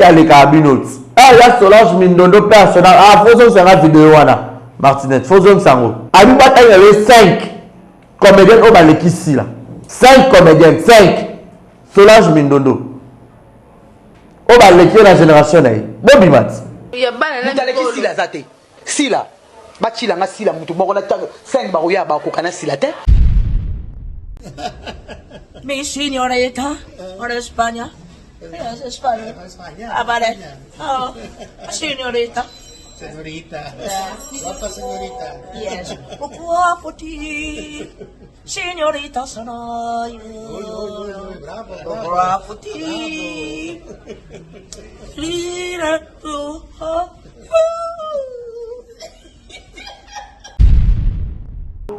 à les cabinots. Ah, il y a Solange Mindondo personnel. Ah, faut que ça vidéo wana. Martinette, faut que ça ngo. Ali bata il y avait 5 comédiens au baleki ici là. 5 comédiens, 5. Solange Mindondo. Au baleki la génération là. Bobby Mat. Il y a baleki ici là zate. Si là. Bati là si là mutu moko na 5 baroya ba ko kana si la tête. Mi señorita, ¿para España? Es España. Ah, vale. Oh, señorita. Señorita. Guapa señorita. Yes. Guapo ti. Señorita sonoy. Bravo. Guapo ti. Lira tu.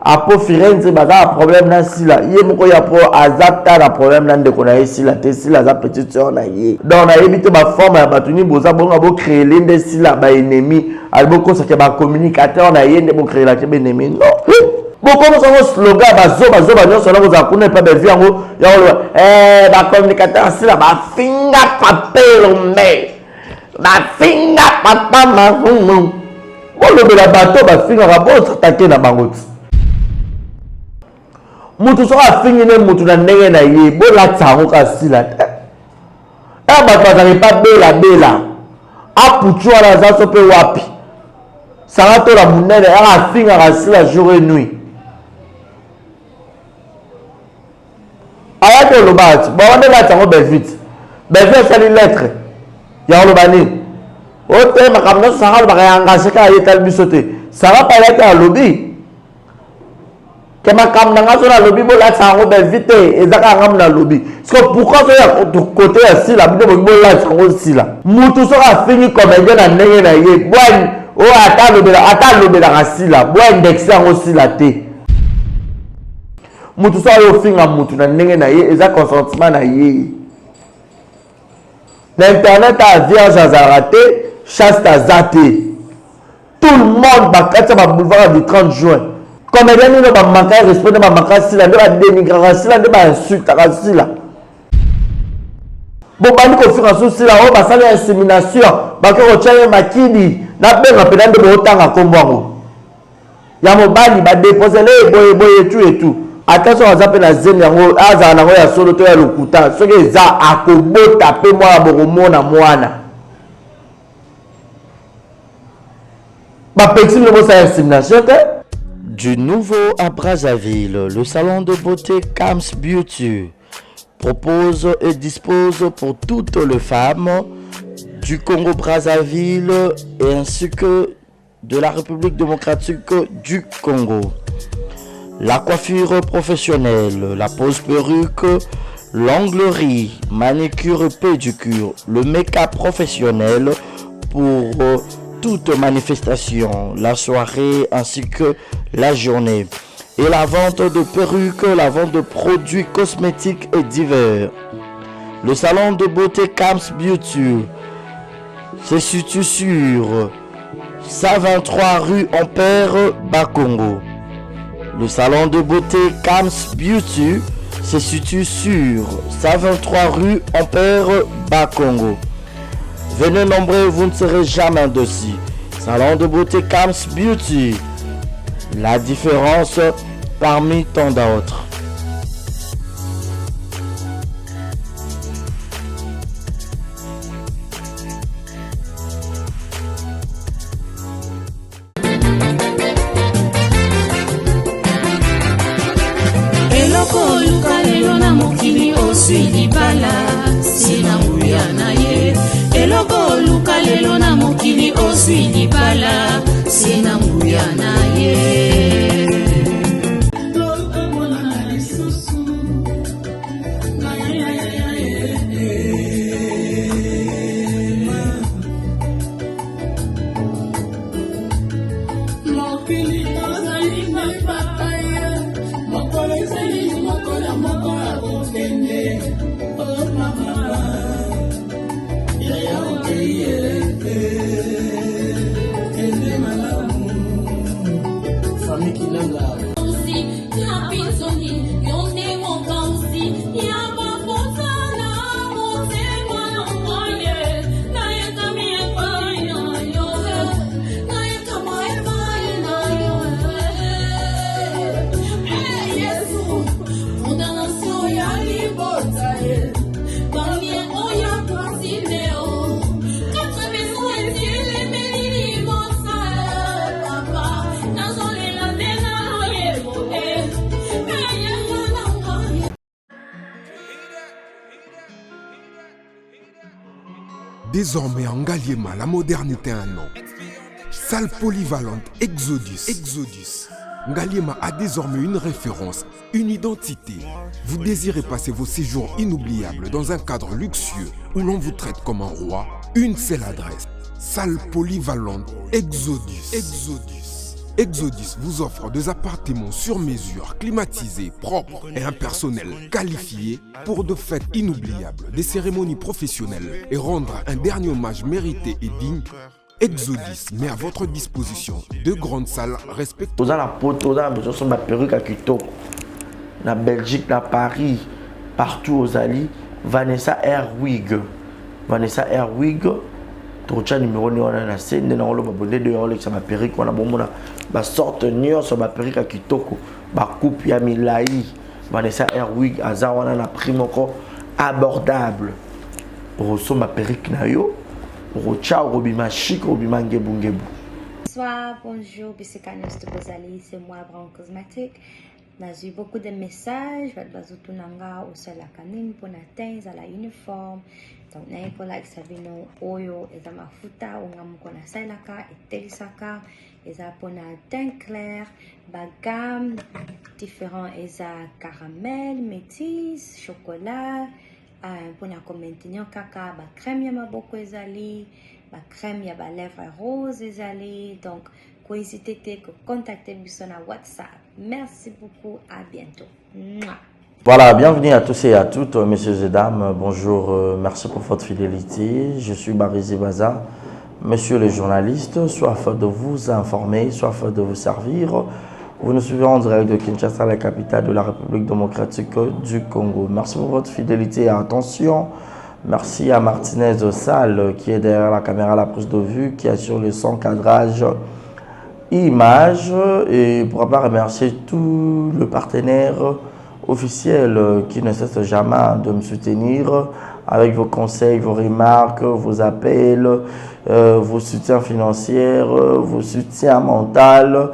Apo Firenze baza problème na sila ye moko ya pro azata na problème na ndeko na sila te sila za petite sœur na ye donc na yebite ba forme ya batuni boza bonga bo créer lende sila ba ennemi albo ko sa ke ba communicateur na ye nde bo créer la ke ba ennemi non boko mo so slogan bazo nyoso na boza kuna pa be viango ya ba communicateur sila ba finga papel me ba finga papa ma bo lo la bato ba finga ba bo s'attaquer na bango. Mutu soka fingine mutu na ndenge na ye bo la tsango ka sila te ba bazali pa bela aputu ala za so pe wapi sanga to la munene ala finga ka sila jour et nuit aya to lo bat ba wande la tsango be vite sali lettre ya lo bani o te makamno sanga ba ka engagé ka yetal bisote sanga pa la ta lobi Kema kam nanga so na lobby bo la sango be vite ezaka ngam na lobby parce que pourquoi so ya côté ya sila bido bo la sango sila mutu so ka fini comédien na ndenge na ye bwan o ata lobela ka sila bwan indexer ngo sila te mutu so yo finga mutu na ndenge na ye eza consentement na ye na internet a vierge azarate chaste azate tout le monde bakata ba boulevard du 30 juin. Comme les gens ne manquent respect, ne manquent sila, ne dénigrer sila, ne insulter sila. Bon, bani ko fira so sila, o ba sala insémination, ba ko tchaya makidi, na be rappeler de botanga kombwango. Ya mo bani ba déposer les boye tout et tout. Attention on appelle la zen yango, aza na ngo ya solo to ya lokuta, so ke za akobota pe moi boromo na mwana. Ba petit le mo sa insémination te. Du nouveau à Brazzaville, le salon de beauté Kams Beauty propose et dispose pour toutes les femmes du Congo-Brazzaville et ainsi que de la République démocratique du Congo. La coiffure professionnelle, la pose perruque, l'onglerie, manicure et pédicure, le make-up professionnel pour toute manifestation, la soirée ainsi que la journée. Et la vente de perruques, la vente de produits cosmétiques et divers. Le salon de beauté Kams Beauty se situe sur 123 rue Ampère, Bakongo. Le salon de beauté Kams Beauty se situe sur 123 rue Ampère, Bakongo. Venez nombreux, vous ne serez jamais dessus. Salon de beauté Kams Beauty. La différence parmi tant d'autres. Eloko luka lelo na mokili oswili bala sina nguya na ye. Eloko luka lelo na mokili oswili bala sina nguya na ye. Désormais en Ngaliema, la modernité a un nom. Salle polyvalente Exodus. Ngaliema a désormais une référence, une identité. Vous désirez passer vos séjours inoubliables dans un cadre luxueux où l'on vous traite comme un roi? Une seule adresse. Salle polyvalente Exodus. Exodus vous offre des appartements sur mesure, climatisés, propres et un personnel qualifié pour de fêtes inoubliables, des cérémonies professionnelles et rendre un dernier hommage mérité et digne. Exodus met à votre disposition deux grandes salles respectueuses. Vous avez la pote, vous avez besoin de ma perruque à Kitoko. Na Belgique, na Paris, partout aux alliés. Vanessa Airwig. Tocha numéro ni wana na scène na olo babonde de olo ça ma perruque wana bomona ba sorte nion sur ma perruque à Kitoko ba coupe ya milai Vanessa Airwig aza wana na prix moko abordable roso ma perruque na yo rocha robima chic robima ngebu. Bonsoir, bonjour, Bissekanos de Bozali, c'est moi, Brown Cosmétique. J'ai eu beaucoup de messages, Bazutunanga, au sol à Kanim, pour atteindre à la uniforme. Donc, n'a pas là que ça vient au Oyo, et ça m'a foutu, on a mon Salaka, et Telisaka, et ça pour un teint clair, gamme différent, et ça caramel, métis, chocolat, pour un maintenir caca, crème, il y a beaucoup de crème, il y a lèvres roses, donc, n'hésitez pas à contacter sur WhatsApp. Merci beaucoup, à bientôt. Mouah. Voilà, bienvenue à tous et à toutes, messieurs et dames. Bonjour, merci pour votre fidélité. Je suis Barizi Baza, monsieur le journaliste, soif de vous informer, soif de vous servir. Vous nous suivez en direct de Kinshasa, la capitale de la République démocratique du Congo. Merci pour votre fidélité et attention. Merci à Martinez Salle qui est derrière la caméra, la prise de vue, qui assure le son, cadrage, image. Et pour pas remercier tout le partenaire officiel qui ne cesse jamais de me soutenir avec vos conseils, vos remarques, vos appels, vos soutiens financiers, vos soutiens mentaux,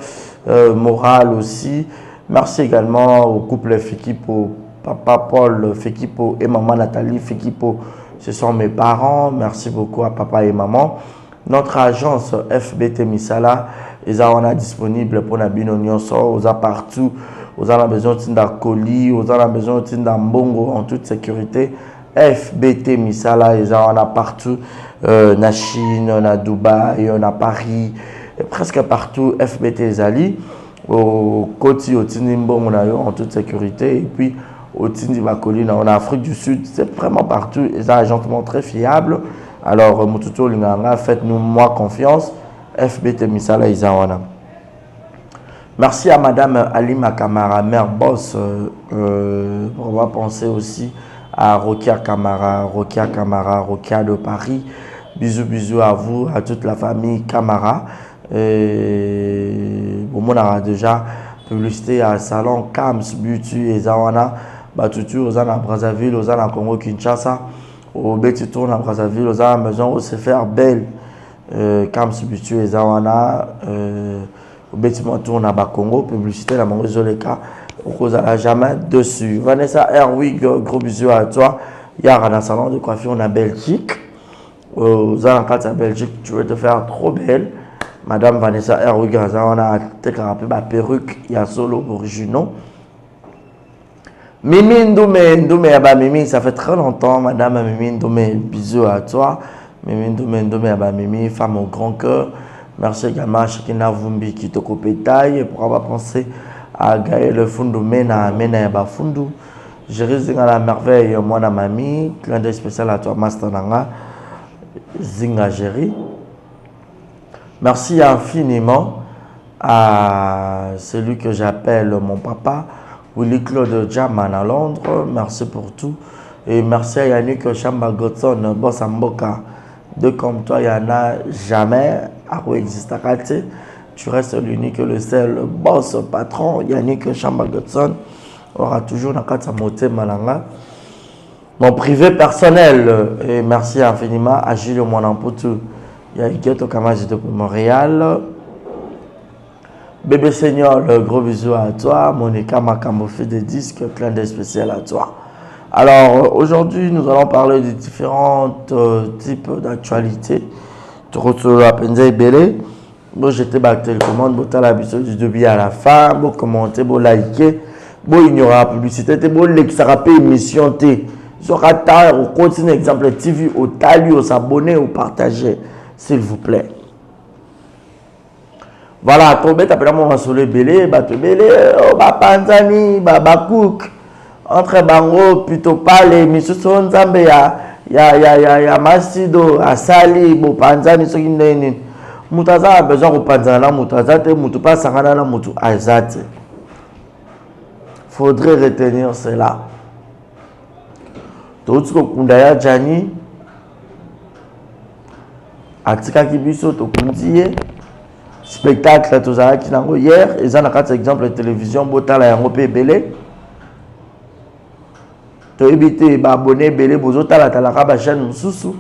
moral aussi. Merci également au couple Fekipo, papa Paul Fekipo et maman Nathalie Fekipo. Ce sont mes parents. Merci beaucoup à papa et maman. Notre agence FBT Misala est disponible pour Nabino Nyonso, aux partout. Vous avez besoin de colis, vous avez besoin de mbongo en toute sécurité. FBT Misala, ils ont partout, na Chine, na Dubaï, na Paris, et presque partout. FBT Zali, au côté au Tinimbongo en toute sécurité, et puis au Tindibakoli en Afrique du Sud, c'est vraiment partout. Ils ont un agentement très fiable. Alors, Mututo Linganga, faites-nous moi confiance. FBT Misala, ils ont. Merci à Madame Alima Kamara, mère boss. On va penser aussi à Rokia Kamara, Rokia de Paris. Bisous à vous, à toute la famille Kamara. Bon, on a déjà publicité à Salon Kams Beauty et Zawana. Batutu, aux à Brazzaville, aux à Congo Kinshasa. Au Bétitour, à Brazzaville, aux à Maison, au se faire belle. Kams Beauty et Zawana. Au bâtiment tourne à Congo, publicité la Mongolika, au cause à la jamais dessus. Vanessa Airwig, gros bisous à toi. Il y a un salon de coiffure en Belgique. Aux alentours de Belgique, tu veux te faire trop belle. Madame Vanessa Airwig, on a ma perruque, il y a solo originaux. Mimi Ndoumé, Mimi, ça fait très longtemps, Madame Mimi Ndoumé, bisous à toi. Mimi Ndoumé, Mimi, femme au grand cœur. Merci également à Shekina Vumbi qui te coupe taille pour avoir pensé à Gaël Fundu Mena Fundu. Je reste à la merveille, moi, ma mamie. Clin d'œil spécial à toi, Master Nanga. Zinga Géry. Merci infiniment à celui que j'appelle mon papa, Willy Claude Jaman à Londres. Merci pour tout. Et merci à Yannick Chamba Godson, Boss Amboka. De comme toi, il n'y en a jamais. Tu restes l'unique, le seul boss, patron. Yannick Chamba Godson aura toujours dans sa moté Malanga. Mon privé personnel, et merci infiniment à Gilles Moinamputu. Il y a Iketo Kamaji de Montréal. Bébé Seigneur, gros bisous à toi. Monica Makambofi des disques, clin d'œil spécial à toi. Alors aujourd'hui, nous allons parler de différents types d'actualités. Tout la penze belé. Bon, j'étais la télécommande, bon, t'as l'habitude du début à la fin, bon, commenter, bon, liker, bon, ignorer la publicité, bon, ça rappelle émission T. Sur on continue, exemple TV, au tali, au s'abonner, au partager, s'il vous plaît. Voilà, tomber, t'as pris mon soleil belé, Panzani, Cook, entre Bango, plutôt pas les missions sont Zambé, ya Masido, Asali, Bo Panzani, ce qui n'est Mutaza a besoin de Panzana, Mutaza, Mutu pas Sangana, Mutu Azate. Faudrait retenir cela. Tout ce que Kundaya Jani, Atika Kibiso, Tokundiye, spectacle, tout ça qui n'a pas hier, ils ont un exemple de télévision, Botala et Europé Belé. Tu as évité d'abonner Belé, Bozota, la chaîne Moussou,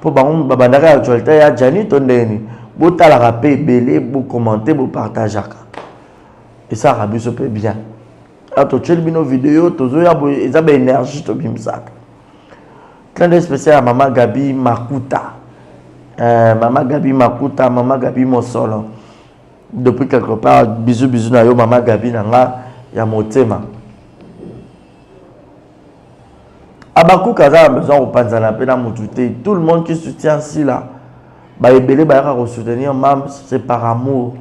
pour Babandaka actualité, ya Jani, Tondeni. Botala rapé Belé, vous commentez, vous partagez. Et ça, Rabi se peut bien. Alors, tu as une vidéo, tu as une énergie, tu as une sac. Clin d'œil spécial à Maman Gabi Makuta. Maman Gabi Makuta, Maman Gabi Mosolo. Depuis quelque part, bisous, bisous, na yo, Maman Gabi Nanga, ya Motema. Abakou Kaza a besoin de Panzana Pena Moutouté. Tout le monde qui soutient ici là, bah, Ebele, bah, il soutenir Mam, c'est par amour.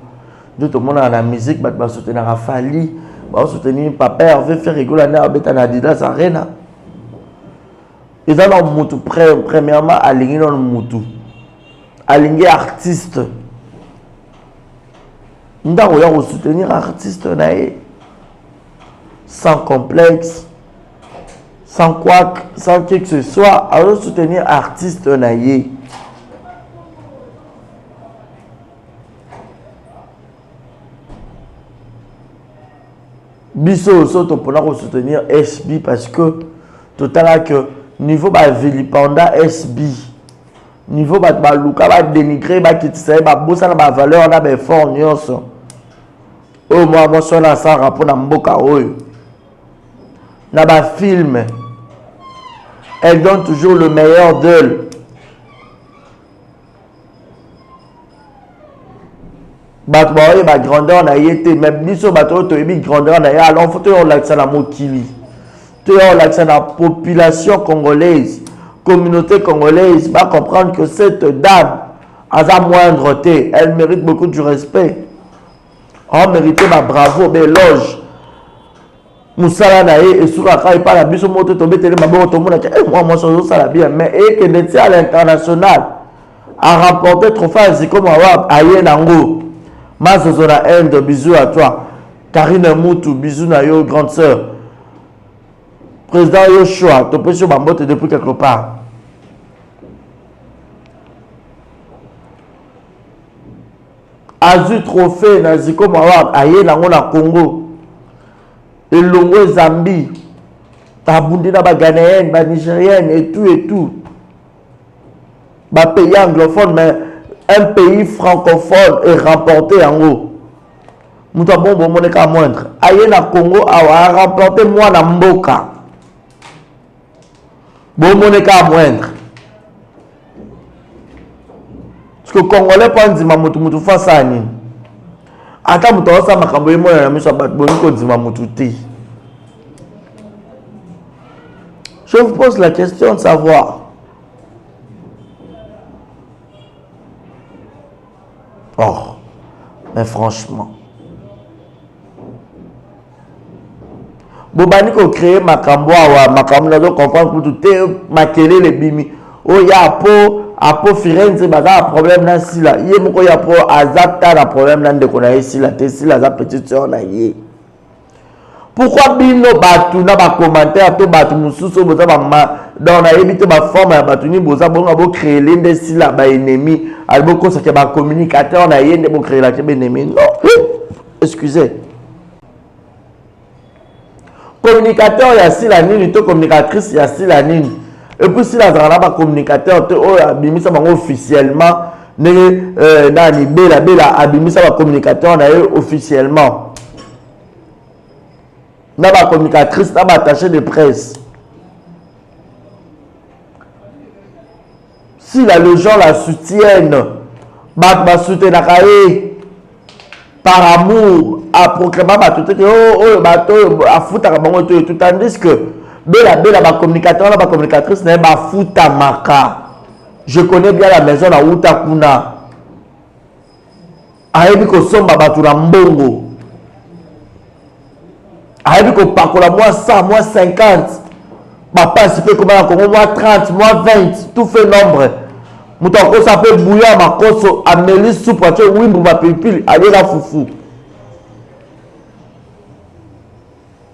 Tout le monde a la musique, bah, soutenir Rafali, bah, soutenir Papa, on veut faire rigoler à Betanidas Arena. Ils ont un moutou, premièrement, aligné dans le moutou. Aligné artiste. Nous devons soutenir artiste sans complexe, sans quoi, sans qui que ce soit. Alors soutenir artiste naïe. Bisso, surtout pour soutenir SB parce que tout à l'heure que niveau ba vilipenda SB niveau ba luka ba dénigrer ba kitisa ba bossa na ba valeur na ba fort nyonso o moi so na sa rapport na mboka oyo na ba film elle donne toujours le meilleur d'elle. Bato ba oyo ba grandeur na yete même biso bato to ebi grandeur na ya alors faut to l'accent na mokili. La population congolaise, communauté congolaise va comprendre que cette dame a sa moindre thé. Elle mérite beaucoup de respect. On mérite ma bravo, l'éloge. Moussala nae et sur la caille par la biso moto tombé télé ma bon tout le monde a moi ça la bien mais et que le à l'international a remporté trophée Ziko Mawab aye nango. Mazozo na Inde, bisous à toi. Karine Moutou, bisous na yo grande sœur. Président Yoshua, tu peux sur ma moto depuis quelque part. Azu trophée na Ziko Mawab aye nango na Congo. Et Longwe Zambie. Tabundi na ba Ghanéenne, ba Nigérienne et tout. Ba pays anglophone mais un pays francophone est remporté en haut. Mouta bon moneka moindre. Aye na Congo a remporté moi na Mboka. Bon moneka moindre. Parce que Congolais pas ndima mutu face à nini. Ata mutu osa makambo yemo na miso bat boniko ndima mutu te. Je vous pose la question de savoir. Oh, mais franchement. Bobani ko créer makambo wa makambo na do comprendre pour tout makele le bimi. Oh ya apo Firenze baza problème na sila. Yé moko ya po azata na problème na ndeko na sila te sila za petite sœur na yé. Pourquoi bino batu na ba commentaire to batu mususu boza ba dans na yebite ba forme ya batu ni boza bonga bo créer l'ende sila ba ennemi albo ko ça que ba communicateur na yende bo créer la ba ennemi. Non. Excusez. Communicateur ya sila nini to communicatrice ya sila nini. Et puis si la zana ba communicateur te o abimisa bango officiellement ne nani bela abimisa ba communicateur na yo officiellement. Na ba communicatrice na ba attaché de presse. si là, les gens la soutiennent, bah soutenir par amour, à proclamer à foutre à tout, tandis que la communicateur, la communicatrice n'est pas foutre à maka. Je connais bien la maison à Outakuna. Ayebi ko somba batu na mbongo. Ayebi ko pakola moi 100, moi 50. Papa si fait comme en Congo, moi 30, moi 20, tout fait nombre. Moutako ça peut bouillir ma koso, amélie soupe, tu wimbu ma pipil, allez la foufou.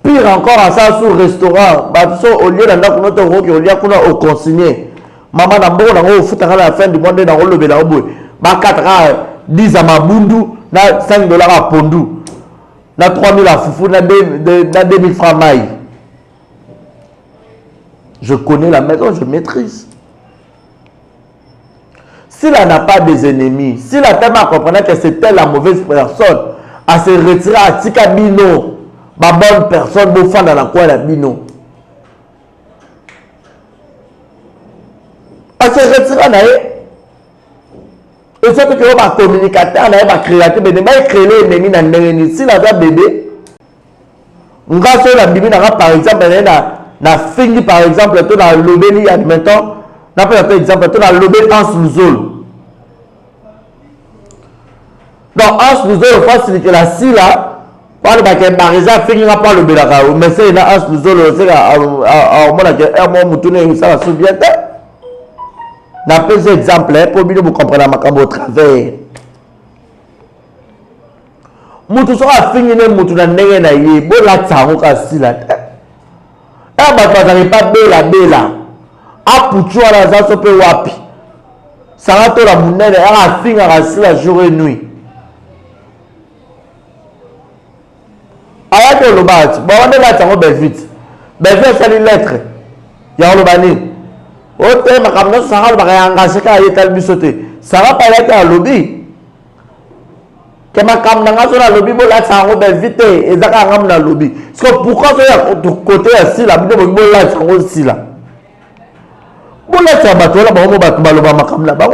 Pire encore à ça sur restaurant, bah au lieu d'en avoir notre rock, au lieu qu'on au consigné. Maman n'a pas au foot à la fin du monde dans le lever la boue. Bah 4 10 à ma bundu, na 5 $ à pondu. Na 3000 à foufou, na 2000 francs maï. Je connais la maison, je maîtrise. S'il n'a pas des ennemis, s'il a tellement compris que c'était la mauvaise personne, à se retirer à Tika Bino, ma bonne personne, beau fan dans la coin la Bino. À se retirer, et surtout que va communicateur, va créateur, mais va créer les ennemis dans l'ennemi. Si la bébé, on va sur la Bible, par exemple, na fingi par exemple, tout dans l'obéli, admettons, n'a pas exemple, tout dans l'obéli en sous-zone. Donc, en sous-zone, facilite la si là, par le bac, par exemple, fingi n'a pas l'obéli, mais c'est une en sous-zone, c'est à un moment où tout le monde s'en souvient. N'a pas des exemples, pour bien vous comprendre ma cambo au travers. Moutou sera fini, moutou n'a n'est n'a yé, bon la tsaro kasi la. Ah bah tu n'arrives pas bela. Ah poutou à la zone peut wapi. Ça va tout la mounelle, ah fin à la jour et nuit. Ah que le bat, bon on est là tsaro vite. Ben vite c'est les lettres. Ya le bani. Au thème comme ça ça va engagé qu'à y tel bisoté. Ça va pas être à lobby. Que ma cam n'a pas sur la lobby, bon là ça va vite et ça va dans le lobby. Parce que pourquoi ça de côté assis là, bon là ça va aussi là. Bon là ça va là, bon va tomber ma cam là, bon.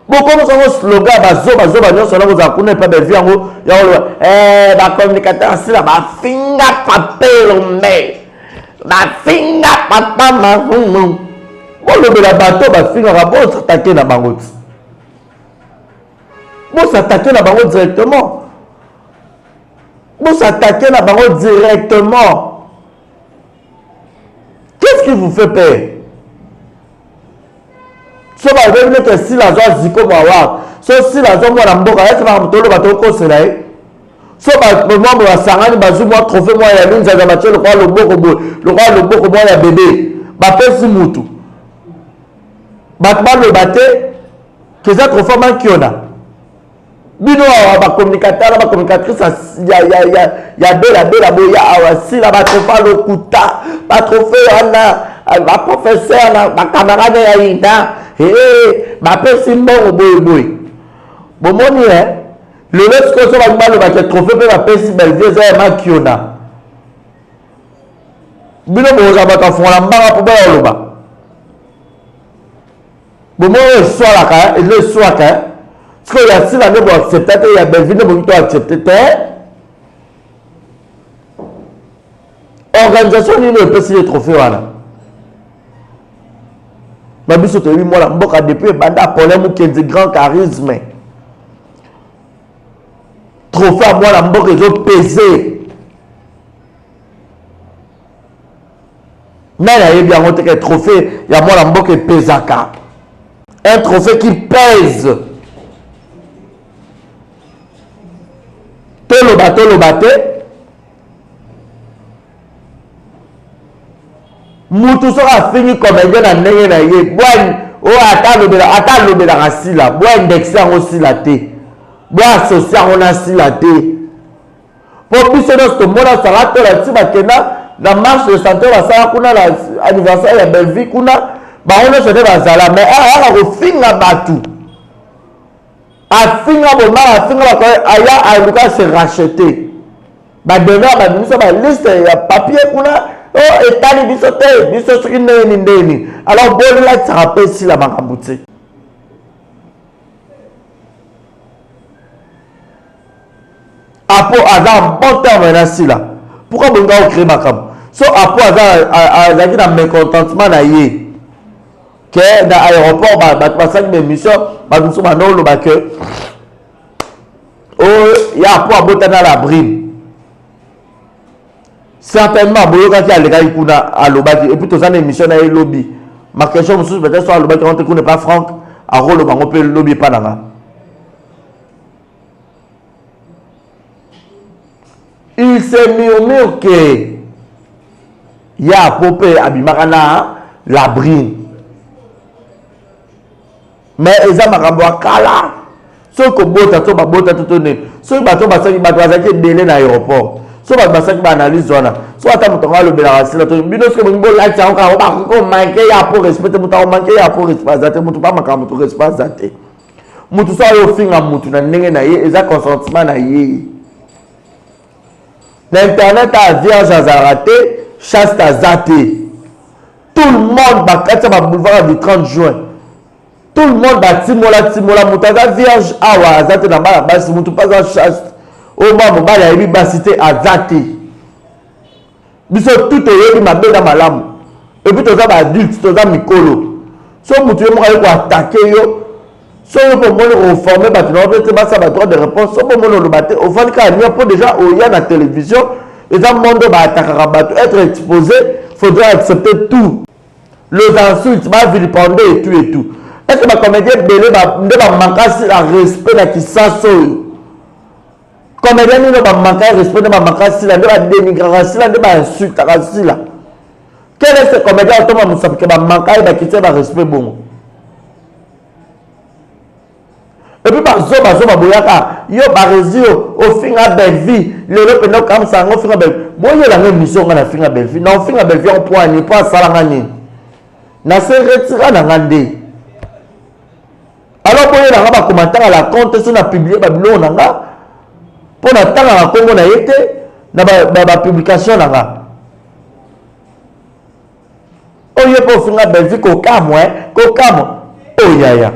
Bon comme ça un slogan, bazo non seulement vous apprenez pas de vie en haut, ba communicateur assis là, ba finger papel mais. Ba finger papa ma bon le la bateau ba finger bon s'attaquer na bango. Bon s'attaquer la banque directement. Bon s'attaquer la banque directement. Qu'est-ce qui vous fait peur? Si vous avez que si la zone ziko mawa, si la zone moi la mboka, est-ce que vous avez bateau conseil? Si moi moi sangani bazou moi trophée moi ya lune za match le roi le boko moi ya bébé. Ba pesi mutu. Batma le baté que ça trophée man qui on a. Bino ba communicateur ba communicatrice ya bela boya awasi la ba trofa le kuta ba trophée ana ba professeur na ba camarade ya ina ba pesi mbongo boy bomoni le lesco so ba le ba trophée pe ba pesi belvie za ma kiona bino boza ba ka fona mbanga po ba loba bomoni so la ka le so ka. Parce que si la nôtre accepte, il y a des villes qui ont accepté. Organisation, il y a des trophées. Mais je suis 8 mois, depuis Banda Polem qui a des grands charismes. Trophée à moi, ils ont pesé. Mais il y a un trophée, il y a moi qui pèse. Un trophée qui pèse. Le bateau. Moutou sera fini comme un gars n'a n'a yé. Boine, oh attends le rassis là. Boine indexé aussi la thé. Boine associé on a si la thé. Pour plus c'est notre monde ça va te la tiba kena la marche de santé va ça kuna l'anniversaire ya belle vie kuna ba on se va zala mais elle a finga batou. A finga bon a finga aya a Lucas se racheter ba donner ba mise ba liste ya papier kuna oh etali biso te biso soki ndeni alors bolela tsarape si la makambo te apo aza bon terme na sila pourquoi bonga créer makambo so apo azaki na mécontentement na ye que dans aéroport bato basaki bémission bato mosusu banoloba ke oh ya apo abotana la brime certainement boyokaki alekaki kuna alobaki et puis toza na émission na ye lobi ma question mosusu peut-être so alobaki on te kune pas franck akoloba ngo mpe lobi epa nanga il se murmure que ya popé abimaka na la brine mais eza makambo akala soki kobota to babota to ne soki bato basaki bato bazalaki ebele na aéroport so bato basaki baanalyse wana so ata moto ngo alobelaka sila to bino soki bolingi bolakisa yango kaka bakoki komanke ya po respecte moto akomanke ya po respect aza te moto bamaka moto respect aza te moto so ayo ofinga motu na ndenge na ye eza consentiment na ye na internet a vierge azalaka te chaste aza te tout le monde bakati ya baboulevard du 30 juin tout le monde batimola moto aza vierge awa aza te na bana basi moto mpe aza chaste oyo mwa mobali ayebi basi te aza te biso tout oyebi mabe na malamu epuis toza baadulte toza mikolo so moto yo moko aye koatake yo so yo mpo omoni koforme bato na ope te basa badroit de réponse so mpo omoni oloba te ofandi kaka nia mpo déjà oya na télévision eza monde baatakaka bato être exposé faudrait accepter tout les insultes bavilipande et tout est-ce que bacomédien ebele nde bamakasi na respect na kisasa oyo comédien nino bamanka respect nde bamaka sila nde badénigraka sila nde bainsultaka sila quel est ce comédien otoma mosapike bamanka ye bakiti barespect bongo epuis bazo baboyaka yo baresi yo ofinga belvi lelo pene okamisa yango ofinga belvi boyelanga émission nga na finga belvi na ofinga belvi empoani mpo asalanga nini na se retira nanga nde alors boyelanga bakomantaka la compte so na publie babiloko nanga mpo na ntangaka nkombo na ye te na bapublication nanga oyo mpe ofinga belvi kokamwa oyaya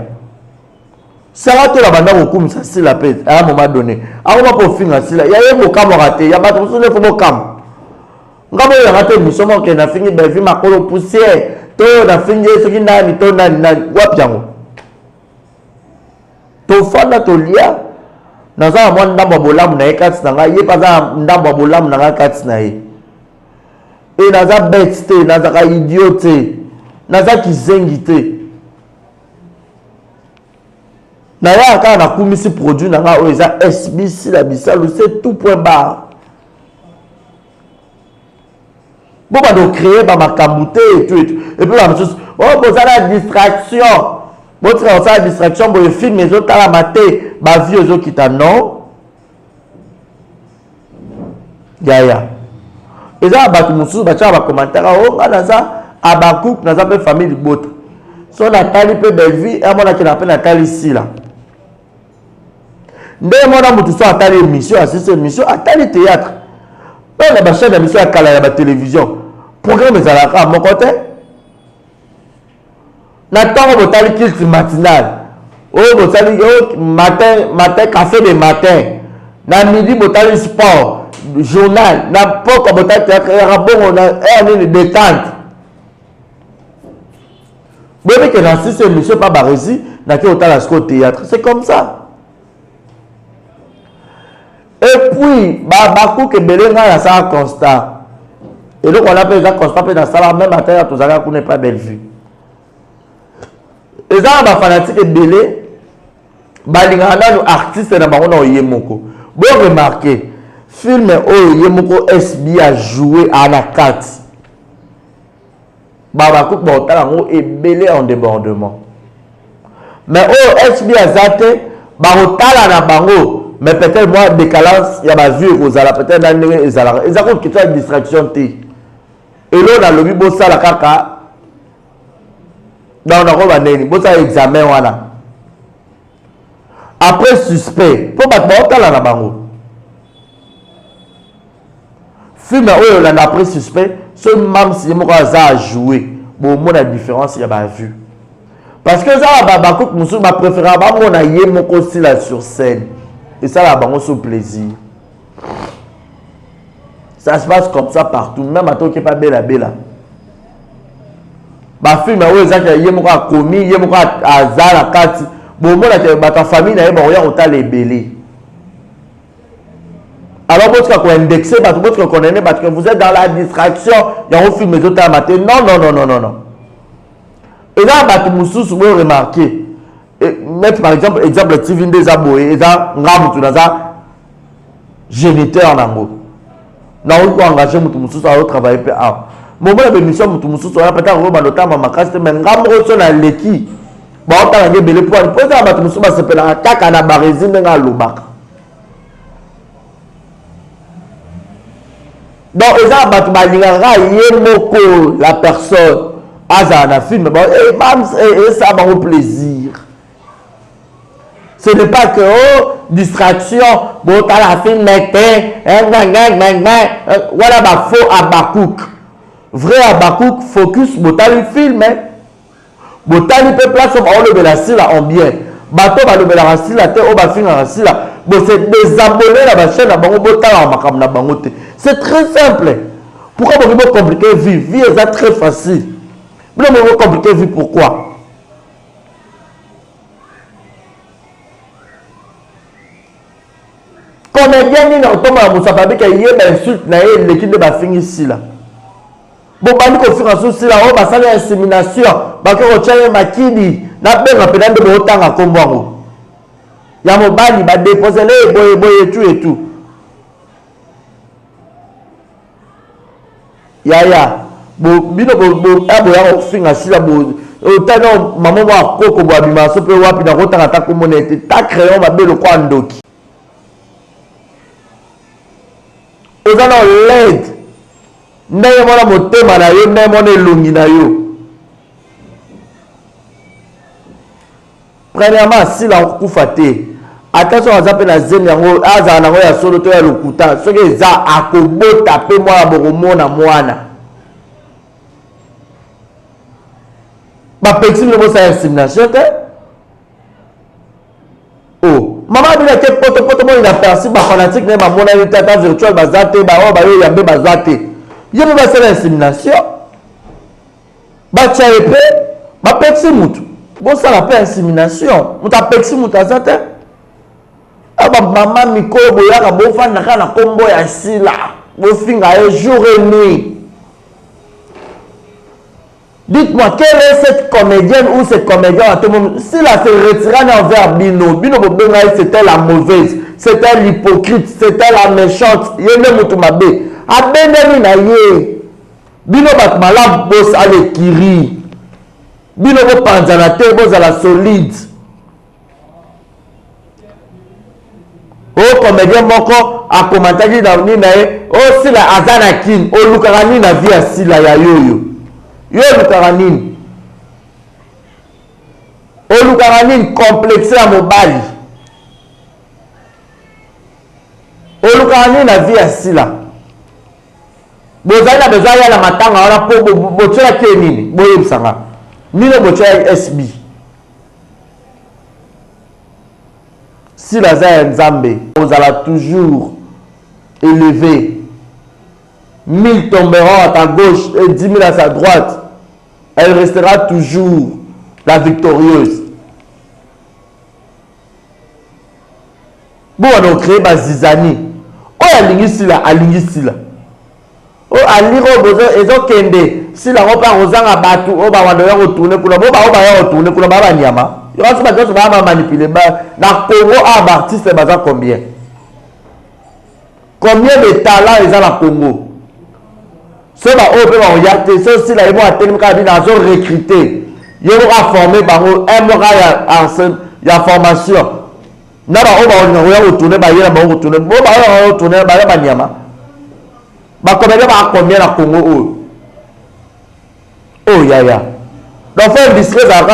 sala to la banda kokumisa sila pe à un moment donné akoma mpo ofinga sila ya ye bokamwaka te ya bato mosusu nefo bokama ngabo oyanga te émission moke nafingi belvi makolo poussière to nafingi ye soki nani to nani wapi yango tofanda tolia naza na mwa ndambo ya bolamu na ye kati na ngai ye mpe aza na ndambo ya bolamu na ngai kati na ye e naza bete te nazaka idio te naza kizengi te nayaka kaka nakumisi produit na ngai oyo eza sbc la bisalu c'est tout point barre bo bado créer bamakambo te epuis bamosusu oyo boza na distraction botika kosala distraction boye filme ezotalama te bavie ezokita non yaya eza na bato mosusu batiaka bacommentaire o nga naza abakuk naza mpe famille libota so natali mpe belvi emonaki na mpe natali sila nde mona motu so atali émission asisi émission atali théâtre oyo na bachaine ya émission ya kala ya batélévision programme ezalaka moko te na ntango botali kilte matinal oyo botali matin café de matin na midi botali sport journal na poko botali théâtre yaka bongo na nini détente boyebi ke na sisi émission pa baresi nake otala siko théâtre c'est comme ça et puis bakuka ebele ngai nasala constat eloko wana mpe eza constat mpe nasala même ata ya tozalaka kuna epa bellevue eza na bafanatike ebele balingaka nanu artiste na bango na oye moko boyo remarke filme oyo ye moko sb a joué ana kati bakuka baotala yango ebele en débordement mais oyo sb aza te bakotala na bango mais peut-être moi décalance ya bavue ekozala peut-être na ndenge ezalaka eza kokita distraction te elo nalobi bosala kaka donc nakoba nini bosala examen wana après suspect mpo bato baotala na bango film où on a pris suspect ce même si moi ça a joué bon mon la différence il y a pas vu parce que ça ba coupe musu ma préféré ba mon a yé mon aussi là sur scène et ça là ba on se plaisir ça se passe comme ça partout même à toi qui est pas belle ba film où ça que yé mon a commis yé mon a zala kati bon mon la ba ta famille na ba oya ota les belé. Alors, vous avez indexé, vous connaissez, parce que vous êtes dans la distraction, il y a un film de temps matin. Non. Et là, vous avez remarqué, mettre par exemple, TV des abonnés, et là, vous avez un géniteur en ango. Nous avons engagé vous à travailler. Moment de l'émission, vous avez peut-être un peu de temps, mais vous avez un l'équipe. Vous avez un peu de temps, vous avez un peu de temps, vous avez un peu de temps. Donc, ils ont la personne à un film, et ça va au plaisir. Ce n'est pas que distraction, bon, t'as la film, voilà, faux Abakouk. Vrai Abakouk, focus, bon, t'as le film, bon, t'as le peuple, on le bélassi là, en bien. Bateau va le bélassi là, on va finir là. Bon, c'est désabonner la chaîne, c'est très simple. Pourquoi vous voulez compliquer la vie? Vie est très facile. Vous voulez compliquer la vie, pourquoi? Comédien, il y a un peu de insulte, l'équipe de finir ici là. Bon, bah, nous conférons sur là, on va faire l'insémination, bah, que on tient makini, n'a pas de de autant à combattre. Il y a mon bali, bah, déposer les boy et tout. Ya, bon, bino aboya finga sila bo, otano maman wa koko bo abima so pe wapi na kota ngata ko monete, ta crayon ba belo kwa ndoki. Ozana LED. Ndaye mona motema na yo, ndaye mona elongi na yo. Premièrement, sila kufa te. Attention à zape na zen yango, aza na ya solo to ya lokuta. Soki za akobota pe mwana boromona mwana. Ba petit le mot ça insémination te. Oh, maman bila ke poto mo ina persi ba fanatique na ba mona ni tata virtuel bazate ba o ba yo yambe bazate. Yembe ba c'est insémination. Ba tchaepe, ba petit mutu. Bon ça la pas insémination. Muta petit muta zate. Aba maman mikolo boyaka bofanda kana kombo ya sila bofinga jour et nuit. Dites-moi, quelle est cette comédienne ou ce comédien à tout moment? Si la se retira envers Bino c'était la mauvaise, c'était l'hypocrite, c'était la méchante, yene mutumabe. Abendemi na ye. Bino batmala boss ale kiri. Bino bo panzana te boss à la solide. Oh, comédien moko a commenté dans ni na oh si la azana kin o lukara ni na via si la ya yoyo. Yo lukara nini? O lukara nini complexé à mobali. O lukara nini na via si la. Bozali na besoin ya la matanga wana po botsela ke nini? Boye bisanga. Nino botsela SB. Si la Zaya Nzambe, vous allez toujours élevé. 1000 tomberont à ta gauche et 10 000 à sa droite. Elle restera toujours la victorieuse. Bon, on a créé Bazizani. Oh, Alingisila. Oh, Aliro, ils ont kende. Si la robe a rosanga batu, oh, bah, on doit retourner pour la boba, oh, bah, retourner pour la baba nyama. Il y a des gens qui vont manipuler. Dans le Congo, un artiste, c'est combien? Combien de talents ils ont dans le Congo? Ceux qui ont regardé, ceux qui ont recruté, ils ont formé, un mois, il y a formation. Ils ont retourné, ils ont retourné, ils ont retourné, combien dans le Congo? Oh, ya. Donc, faire une discrétion,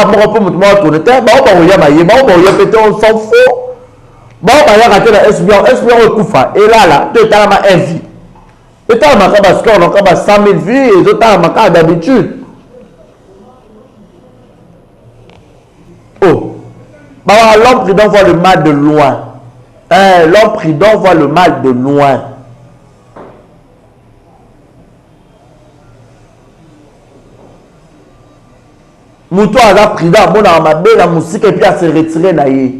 on s'en fout. Bon, on va y aller à SBO, SBO est coufa. Et là, tu es dans ma vie. Et t'as marqué parce qu'on a 100 000 vues et d'autres t'as marqué d'habitude. Oh. Bah, l'homme prudent voit le mal de loin. L'homme prudent voit le mal de loin. Moutou a prudent, bon à ma belle la musique et puis à se retirer naïe.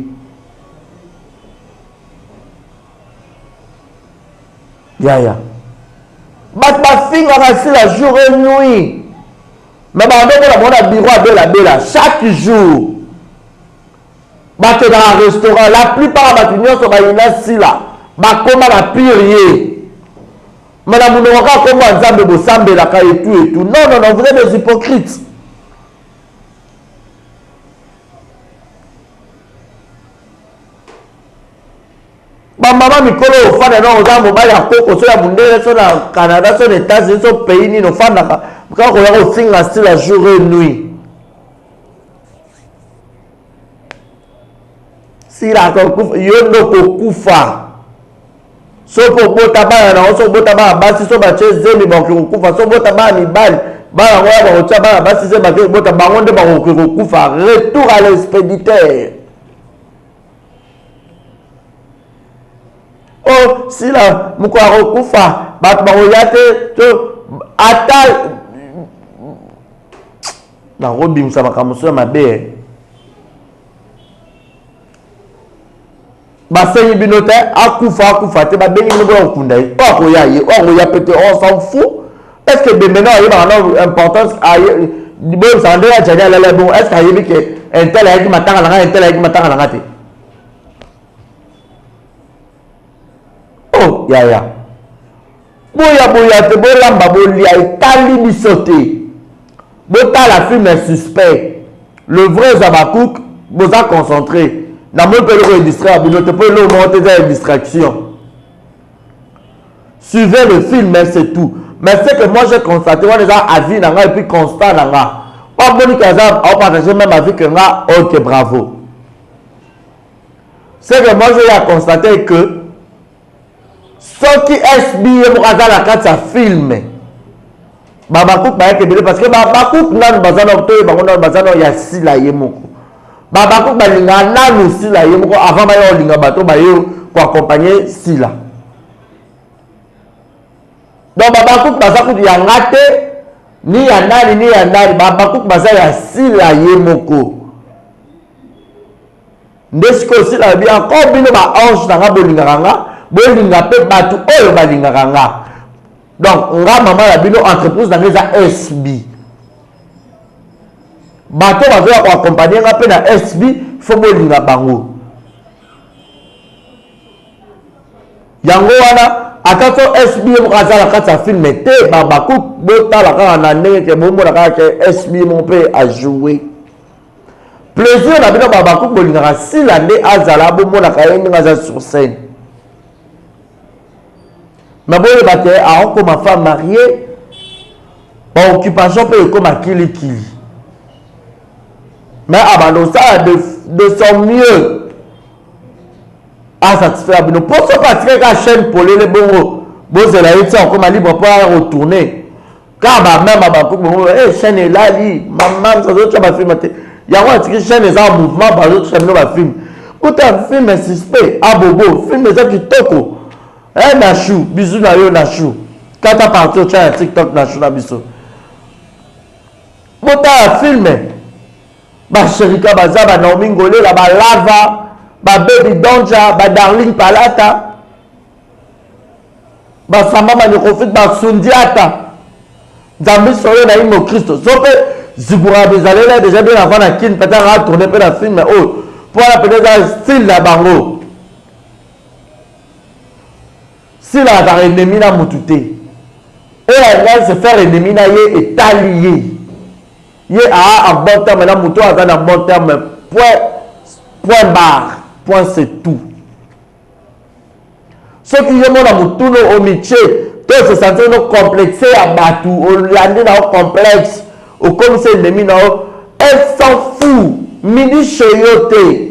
Ya. Ma fille a resté la jour et nuit. Mais on a bureau à la belle chaque jour. Dans un restaurant, la plupart de les gens sont ici là. Comme la pire. Madame, vous n'avez pas comme vous semblez la et tout. Non, vous êtes des hypocrites. Ma maman mikolo ofana na oza mobali ya koko so ya mundele so na Canada so na États-Unis so pays ni no fana ka ko ya ko singa style jour et nuit. Si la ko kufa yo no ko kufa. So po bota ba na so bota ba basi so ba cheze mi ba ko kufa so bota ba ni bali ba ngwa ba ko cha ba basi se ba ko bota ba ngonde ba ko kufa. Retour à l'expéditeur. Oh, si la moukwaro kufa, batmaroyate, ata. Na robi msama kamuso ma be. Basenyi binote, akufa, te ba bengi mbo okunda. Oko ya pete, on s'en fout. Est-ce que de maintenant il y a une importance à bon ça ndé ya jania la bon, est-ce qu'il y a que un tel avec matanga la un tel avec matanga la te. Oh, ya. Boya, te bolamba bolia et tali bisoté. Bota la film est suspect. Le vrai Zabakouk, vous a concentré. N'a même pas le distraire, vous ne te pouvez le monter des distractions. Suivez le film, mais c'est tout. Mais c'est que moi j'ai constaté, on est à vie, et puis constant, pas bon que ça, on partage même à vie que nga, ok, bravo. C'est que moi j'ai constaté que ce qui est bien pour la carte ça filme. Babakouk ba yeke parce que Babakouk nan bazano to bango bazano ya sila yemoko. Babakouk ba linga nanu sila yemoko avant ba yo linga bato ba yo ko accompagner sila. Donc Babakouk bazakouk ya ngate ni ya nani Babakouk baza ya sila yemoko. Ndesiko sila bi encore bino ba ange na bolinga nga bolinga pe batu oyo balingaka nga. Donc nga mama la bino entreprise na ngeza SB bato bazoya ko accompagner nga pe na SB fo bolinga bango yango wana akato SB mo kazala kata film te Babakouk botala kaka na ndenge ke bomona kaka ke SB mon pe a jouer plaisir na bino Babakouk bolinga sila nde azala bomona kaka ndenge aza sur scène. Mais bon, comme ma femme mariée, mon occupation peut être comme à Kili. Mais ça de son mieux à satisfaire. Nous pouvons partir la chaîne pour les bons. Bon, c'est la comme à libre pour retourner. Car même à ma chaîne est là, maman, ça doit être ma film. Il y a une chaîne est en mouvement par l'autre chaîne de ma film. Pourtant, film est suspect. Ah, bobo, film est qui toko. Eh, Nachou, bisous na yo Nachou. Quand t'as parti, tu as un TikTok Nachou na bisous. Bon, t'as filmé. Ba Sherika Baza, ba Naomi Ngole, la ba Lava, ba Baby Donja, ba Darling Palata, ba Samba Manirofit, ba Sundiata. Zambi Soyo na Imo Christo. Sope, Zibura Bezalela, déjà bien avant la kin, peut-être à tourner peu la film, mais oh, pour la peut-être un style la bango. Si la va ennemi na mutute et elle va se faire ennemi na ye et allié ye a en bon terme na muto a en bon terme point barre point c'est tout ce qui est mon amutuno au métier to se sentir no complexé à batu au landi na complexe au comme c'est ennemi na elle s'en fout mini choyote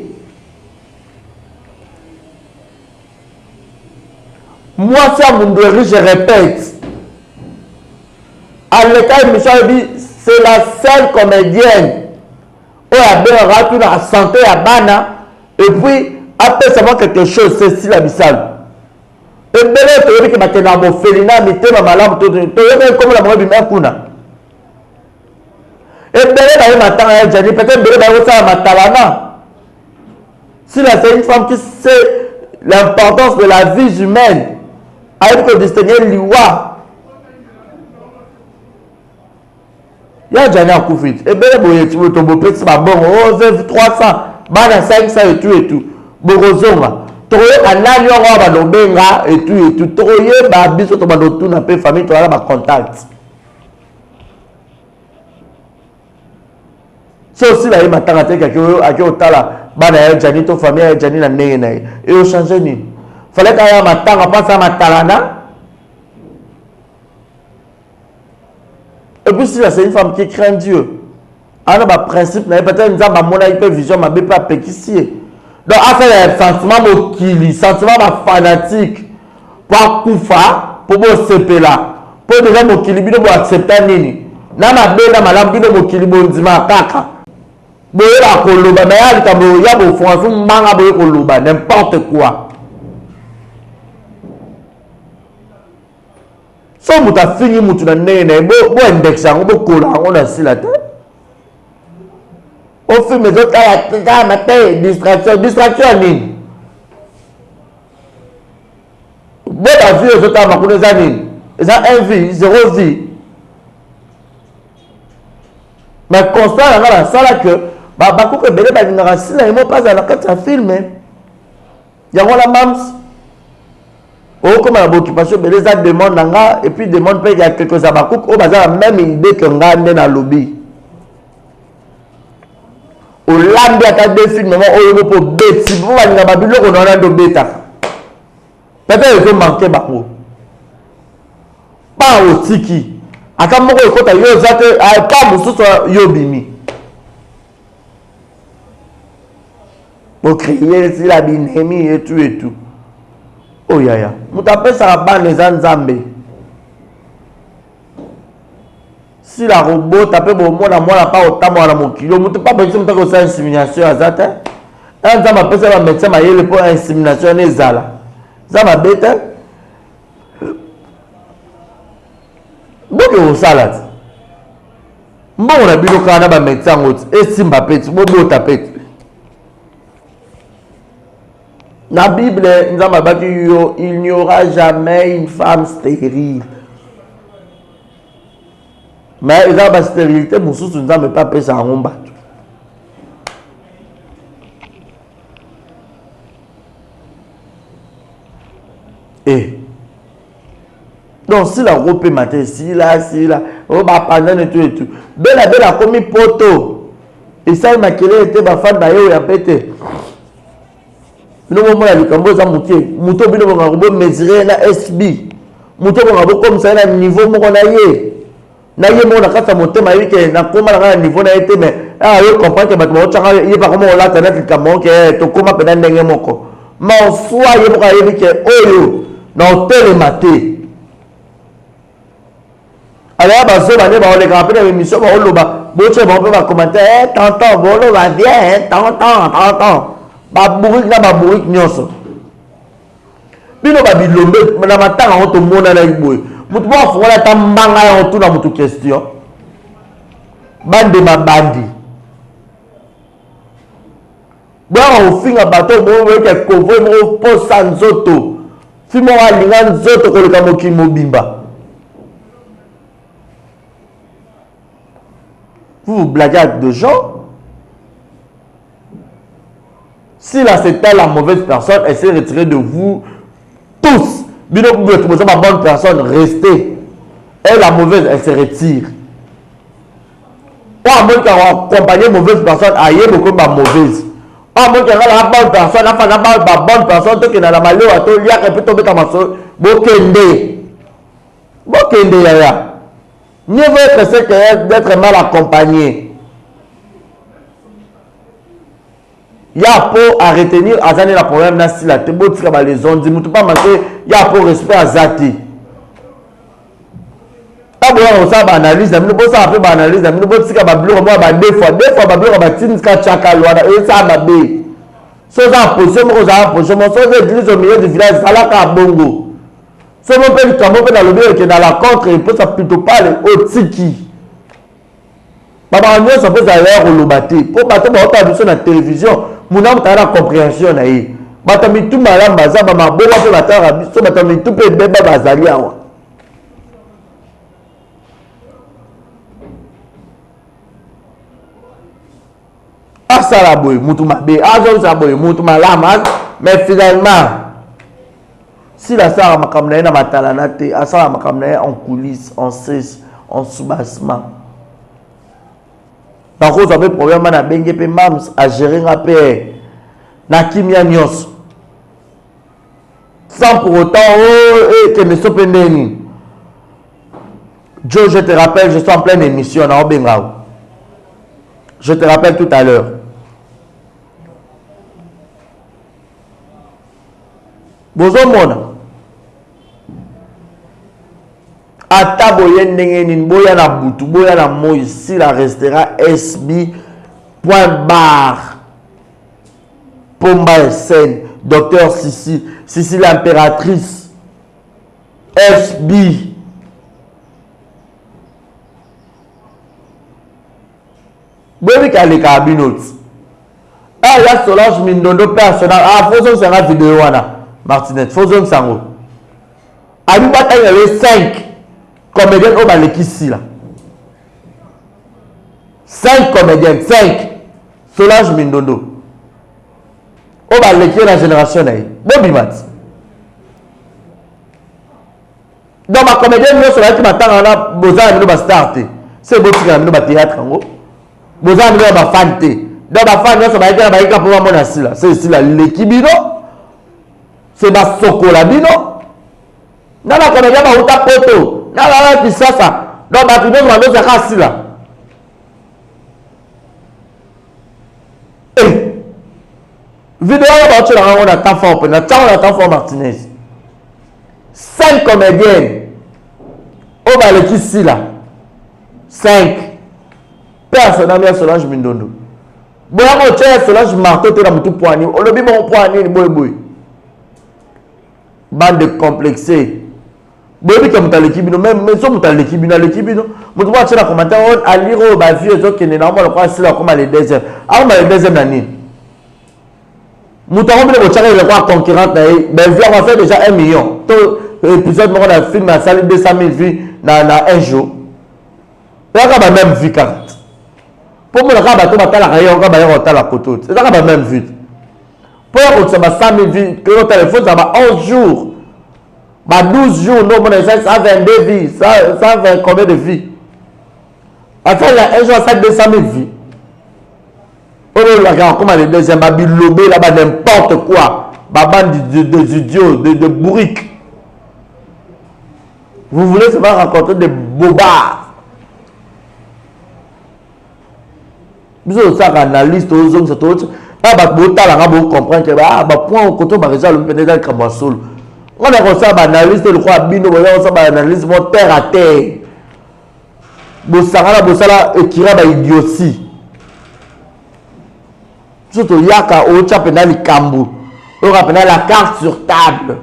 Moi, c'est à Mundoueri, je répète. À l'école, Michel, c'est la seule comédienne. Où il y a la santé à Bana. Et puis, après savoir quelque chose, c'est si la Bissal. Et bien, tu vois que maintenant, mon félina, mais tu es ma malade, tu es comme la moitié du Makuna. Et bien, tu as peut-être que tu as ma talana. Si c'est une femme qui sait l'importance de la vie humaine, avec le distinguer l'Iwa. Il y a déjà un coup vite. Et bien, tu veux ton beau petit bon, 300, 500 et tout et tout. Borozonga. Troye anani on va lobenga et tout. Troye ba biso to ba tout na pe famille to ba contact. C'est aussi la matanga te que a que otala bana ya jani to famille ya jani na ndenge na et o changer ni. Fallait ka ya matanga pas ça matalana. Et puis si c'est une femme qui craint Dieu. Alors ba principe na peut-être nzamba mona ipe vision ma be pas péquissier. Donc, à faire un sentiment mokili, sentiment fanatique, pour koufa, pour vous seper là, pour déjà mokili, pour accepter nini. Nama bena malam bino mokili bondima kaka. Boye la koloba, mais y'a le y'a beau français, manga boye koloba, n'importe quoi. So muta fini mutu na nene, bo index yango, bo kola, on a si la tête. Au film, les autres, il y a distraction. Distraction, nini? Bon, la vie, les autres, ils ont un vie, zéro vie. Mais constat, dans la salle, que, beaucoup que Bélé, il n'y a pas de film. Il y a la mams. Oh, comme la occupation, Bélé, ça demande, et puis demande, il y a quelques abakouk, oh, la même idée que nga dans le lobby. Au lambda ta deux films on peut bête si vous allez dans babilo on a de bêta peut-être que manquer bako pas au tiki aka moko ekota yo zate pas mususu yo bimi pour créer si la binemi et tout oh yaya mutape ça ba les nzambe si la robot tape bon moi la pas autant moi la mon kilo mutu pas besoin de faire insémination azata un temps ma personne va médecin ma yele pour insémination ezala ça ma bête boke au salade bon on a bino kana ba médecin ngoti et simba peti bobo tapete na Bible nzamba baki yo il n'y aura jamais une femme stérile. Mais il y a une stérilité, mais nous ne pas payer ça en combat. Et donc, si la robe est matée, si là, on va pendant et tout. Bella a commis poteau. Et ça, il m'a était ma femme d'ailleurs, il a pété. Nous, on a dit que ça mouté. Mouto, on a mesuré la SB. Mouto, on a comme ça, un niveau, on a eu. Na ye mo na kata motema yike na koma na niveau na été mais ah yo comprendre que bato changa ye pas comment la tana ka mo ke to koma pena ndenge moko ma soit ye mo ka yike oyo na hotel maté alors ba zo ba ne ba ole ka pena émission ba oloba bo che ba ba commenter tonton bolo ba bien tonton ba bourrik na ba bourrik nyoso bino ba bilombe na matanga on to mona na iboy mutu ba fola tambanga ya otuna mutu question bande mabandi bwa ofinga bato bo weke kovo mo posa nzoto fimo alinga nzoto koleka moki mobimba vous blaguez avec des gens si là c'était la mauvaise personne elle s'est retirée de vous tous. Bino vous êtes ma bonne personne, restez. Elle la mauvaise, elle se retire. Ou à moins qu'elle accompagne mauvaise personne, aïe beaucoup ma mauvaise. Ou à moins qu'elle a la bonne personne, enfin la bonne personne, tout qui n'a la malheur, à tout, il y a un peu tombé dans ma soeur. Bokende. Bokende yaya. Mieux vaut être ce que d'être mal accompagné. ya pour à retenir azane la problème na si la te botika ba les ondes mutu pas manquer ya pour respect azati aboya osa ba analyse na mino bosa après ba analyse na mino botika ba bleu ba deux fois ba bleu ba tinska chaka lwa et ça ba be so za position mo za position mo so za église au milieu du village ça ka bongo so mo pe kambo pe na lobi que dans la contre il peut ça plutôt parler au tiki baba nyo ça peut aller au lobati pour bato ba ota biso na télévision muna mutara compréhension na ye bato mitu malamba za ba mabola pe batara biso bato mitu pe beba bazali awa asala boy mutu mabe azo sa boy mutu malama mais finalement si la sara makamna na matalana te asala makamna en coulisses en cesse en soubassement dans cause avec problème na benge pe mams à gérer un peu na kimia nyos sans pour autant que ne soit pendeni Joe, je te rappelle, je suis en pleine émission na Obengao. Je te rappelle tout à l'heure. Bozomona ata boye ndenge nini boya na butu boya na moi ici la restera SB point bar Pomba SN docteur Sissi l'impératrice SB bobi kaleka abinot ya Solange Mindondo personnel faut ça vidéo wana Martinette, Fozom Sango. Alibata il y avait 5 comédiens au Baleki ici là. 5 comédiens, 5. Solange Mindondo. Au Baleki la génération là. Bobby Mat. Donc ma comédienne nous sur qui m'attend là, Bozan nous va starter. C'est beau qui nous va théâtre en gros. Bozan nous va fanter. Donc ma fan nous ça va être pour moi là. C'est ici là l'équipe c'est ma sokola bino na la comédien ba uta poto na la pisasa donc ba tuno ba loza kasila vidéo ba tu la on a ta fort na ta fort Martinez 5 comédiens au ba le kisila 5 personne na Solange Mindondo bon on tient Solange marteau te na mutu poani o lobi mon poani ni boy bande de complexé bobi comme ta l'équipe même so muta l'équipe mutu ba tshela commentaire on aliro ba vie zo kene na mo kwa sila comme les deuxième les deuxième nani mutu on bile bo tshaka ile kwa concurrente na ben vie on fait déjà 1 million to épisode mo na film na salle 200 000 vues na un jour ya ka ba même vie 40 pour mo la ka ba to ba tala ka yo ka ba yo tala koto c'est ça ka ba même vue pour ça va 100 000 vues que le téléphone ça va 11 jours bah 12 jours non mon 122 vies 120 combien de vies enfin il y a un jour ça 200 000 vies on regarde comment les deuxièmes bah bilobé là-bas n'importe quoi bah bande de idiots de bourriques vous voulez seulement rencontrer des bobards vous avez ça analyste aux hommes c'est tout ah bah botala nga comprendre que bah point koto ba résoudre le pénédal comme solo on a reçu un analyste le quoi bino on a reçu un analyste mon terre à terre bosala ekira ba idiotie surtout yaka o cha pénal kambu on rappelle la carte sur table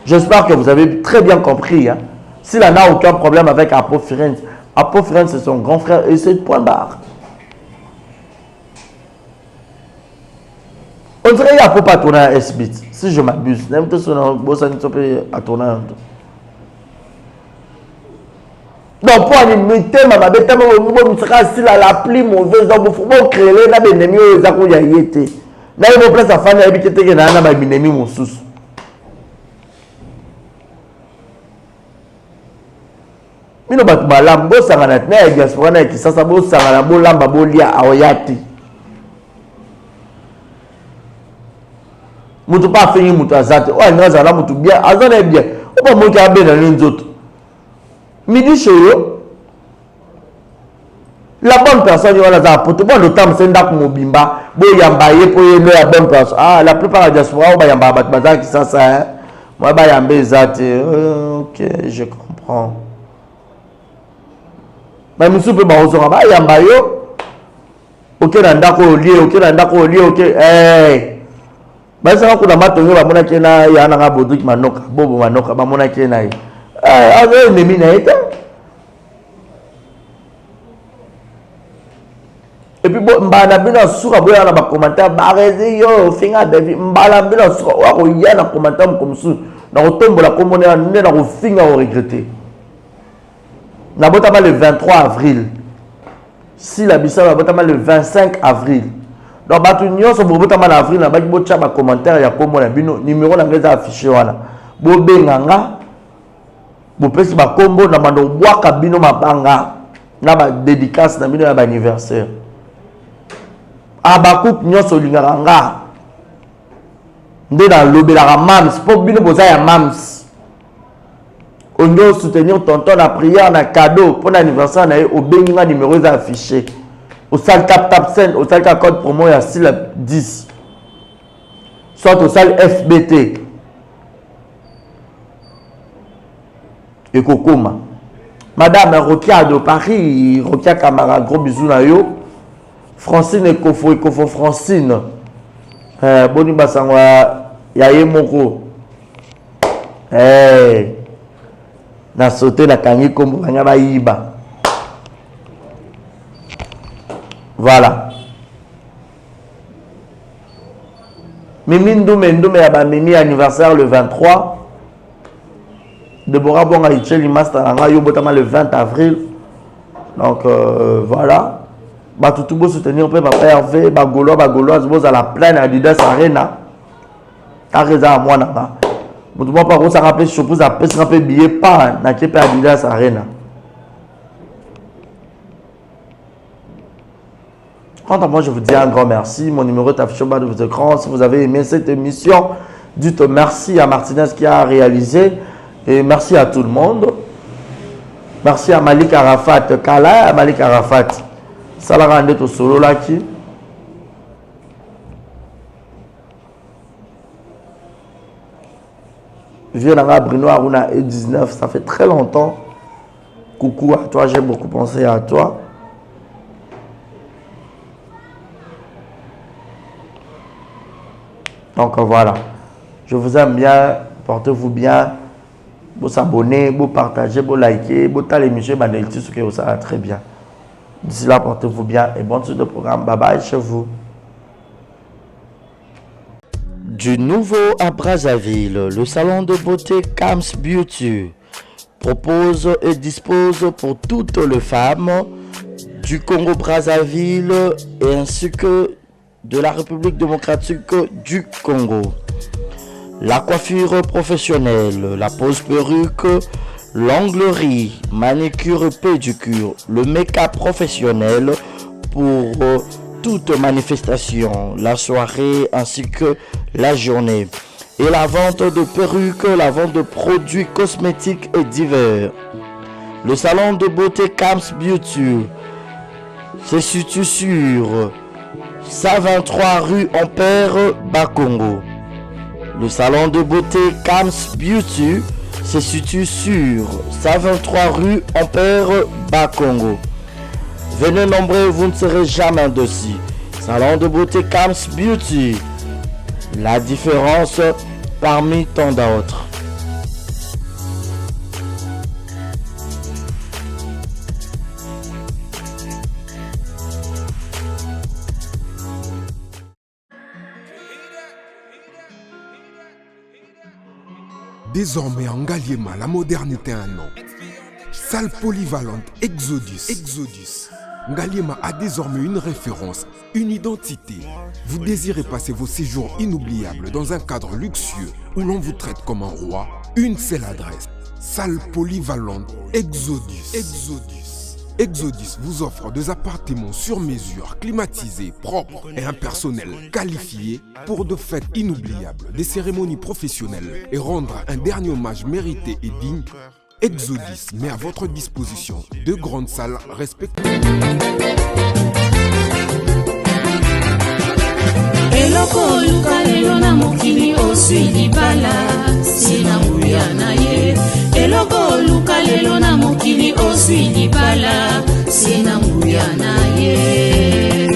j'espère que vous avez très bien compris hein. S'il n'a aucun problème avec Apo Firenze, Apo Firenze c'est son grand frère et c'est point barre. On dirait qu'il n'y a pas tourner à S-Bit, si je m'abuse. Même tout son boss à tourner. Donc pour imiter ma bête, je serai assis à la pluie mauvaise, donc il faut créer les ennemis aux accoyaïtés. Là il faut placer sa femme à habiter que n'a pas ennemi mon sous. Mino batu balam bo sangana na ya diaspora na kisasa bo sangana bo lamba bo lia aoyati mutu pa fini mutu azate o ngaza la mutu bien azana bien o ba mo ka be na nzoto midi shoyo La bonne personne, il y a la pote. Bon, le temps, c'est un mobimba. Bon, il y a un bail pour la bonne personne. Ah, la plupart des diaspora, il y a un bail qui ça, hein. Moi, il y a un bail. Ok, je comprends. Mais monsieur peut pas aussi il y a un bail. Ok, nandako lié, ok, nandako lié, ok. Hey. Mais ça, on a matonné, on a kena, il y a un abodrik manoka, bobo manoka, on a kena. Ah, on est miné. Et puis mbala bino suka boya na ba commentaire barezi yo finga David mbala bino suka wa ko yana commentaire comme ça na ko tombola ko mona na ko finga o regretter na botama le 23 avril si la bisa na botama le 25 avril donc batu nyonso bo botama na avril na ba bocha ba commentaire ya ko mona bino numéro na ngeza affiché wana bo benganga bo pesi ba kombo na mando bwaka bino mabanga na ba dédicace na bino ya ba anniversaire. Abakouk nyonso lingaranga nde na lobelaka mams po bino boza ya mams onyo soutenir tonton na prière na cadeau pour l'anniversaire na ye obengi nga numéro eza affiché osali tap scène osali ka code promo ya sila 10 soit osali FBT ekokoma madame Rokia de Paris Rokia Camara gros bisous na yo Francine Ekofo Francine boni basangwa ya ye moko na sauté na kangi kombo banya ba yiba voilà Mimi Ndume ya ba Mimi anniversaire le 23 Deborah Bonga Icheli Master nga yo botama le 20 avril donc voilà. Tout beau soutenir peu papa Hervé bagoloise boza la pleine Adidas Arena ta raison à moi nanga mutu mo pa ko sa rappeler chopo za pesa rappeler billet pas na kepe Adidas Arena. Quant à moi, je vous dis un grand merci. Mon numéro est affiché au bas de votre écran. Si vous avez aimé cette émission, dites merci à Martinez qui a réalisé et merci à tout le monde. Merci à Malik Arafat Kala, à Malik Arafat. Ça l'a rendu au solo là qui. Vieux Nanga Bruno Aruna et 19, ça fait très longtemps. Coucou à toi, j'ai beaucoup pensé à toi. Donc voilà, je vous aime bien, portez-vous bien, vous abonnez, vous partagez, vous likez, vous t'allez l'émission, ce que ça va très bien. D'ici là, portez-vous bien et bonne suite de programme. Bye bye chez vous. Du nouveau à Brazzaville, le salon de beauté Kams Beauty propose et dispose pour toutes les femmes du Congo-Brazzaville et ainsi que de la République démocratique du Congo. La coiffure professionnelle, la pose perruque, l'onglerie, manicure, pédicure, le make-up professionnel pour toute manifestation, la soirée ainsi que la journée. Et la vente de perruques, la vente de produits cosmétiques et divers. Le salon de beauté Kams Beauty se situe sur 123 rue Ampère, Bakongo. Le salon de beauté Kams Beauty se situe sur 123 rue Ampère, Bakongo. Venez nombreux, vous ne serez jamais dessus. Salon de beauté Kams Beauty. La différence parmi tant d'autres. Désormais en Ngaliema, la modernité a un nom. Salle polyvalente Exodus. Ngaliema a désormais une référence, une identité. Vous désirez passer vos séjours inoubliables dans un cadre luxueux où l'on vous traite comme un roi? Une seule adresse. Salle polyvalente Exodus. Exodus vous offre des appartements sur mesure, climatisés, propres et un personnel qualifié pour de fêtes inoubliables, des cérémonies professionnelles et rendre un dernier hommage mérité et digne. Exodus met à votre disposition 2 grandes salles respectives. eloko luka lelo na mokili oswi libala sina nguya na ye eloko luka lelo na mokili oswi libala sina nguya na ye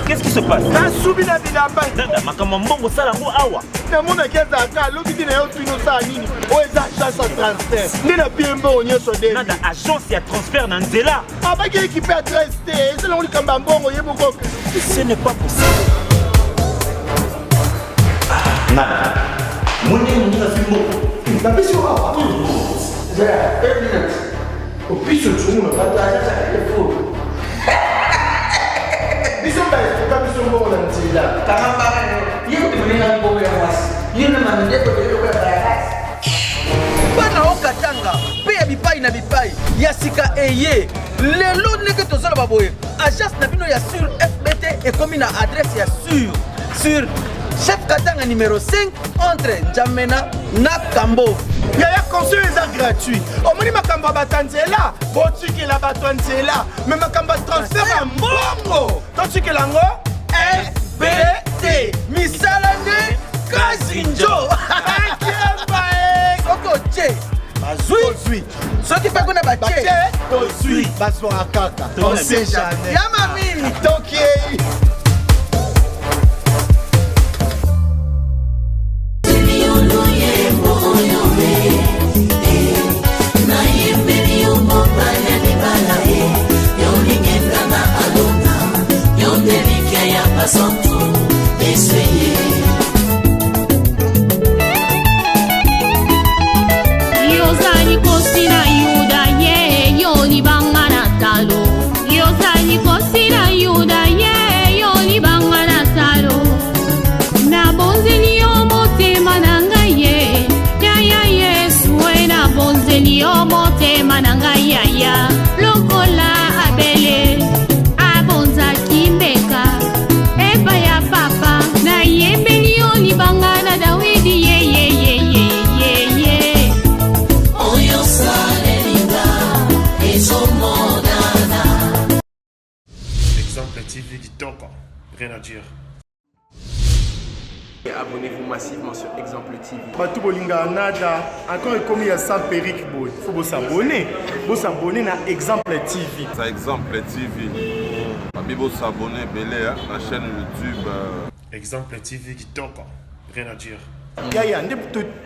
Qu'est-ce qui se passe? Nada, agence et transfert dans Nzela. Ce n'est pas possible. Nada. bana okatanga pe ya bipai na bipai ya sika eye lelo ndenge tozala baboye agence na bino ya sur FBT ekomi na adresse ya sur chef katanga numéro 5 entre Njamena na Kambo. Yaya conseil est gratuit. Omoni makamba batanzela, botikela batanzela, mais makamba transfert ya mbongo. Totikela ngo FBT. Misalane Kazinjo. Soko che. Bazui. Soki pa kona ba che. Tozui. Baso akaka. On sait jamais. Ya mami. Tokiei. Yozani kosina yuda ye yoni bangana talo Yozani kosina yuda ye yoni bangana talo Na bonzeli yo motema nanga ye Ya Yesu na bonzeli yo motema nanga ya Lokola abele abonza kimbeka Eba ya papa na yembeli yo ni bangana Dawidi ye Exemple TV qui toque, rien à dire. Abonnez-vous massivement sur Exemple TV. Batou bolinga nada, encore comme il y a ça Peric Boy. Faut vous s'abonner. Vous s'abonner à Exemple TV. Ça Exemple TV. Vous s'abonner belé à la chaîne YouTube. Exemple TV qui toque, rien à dire. Yaya,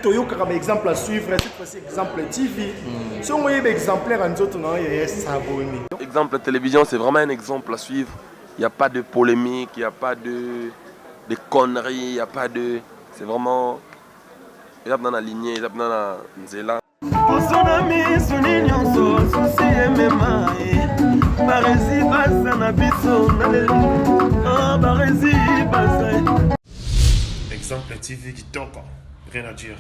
toyoka comme exemple à suivre, cette fois-ci Exemple TV. Si on voyait exemplaire en autres, non, il y a s'abonner. Exemple télévision, c'est vraiment un exemple à suivre. Il n'y a pas de polémique, il n'y a pas de conneries, il n'y a pas de... C'est vraiment... Il y a dans la lignée, il y a dans la Nzela. Exemple TV qui toque, rien à dire.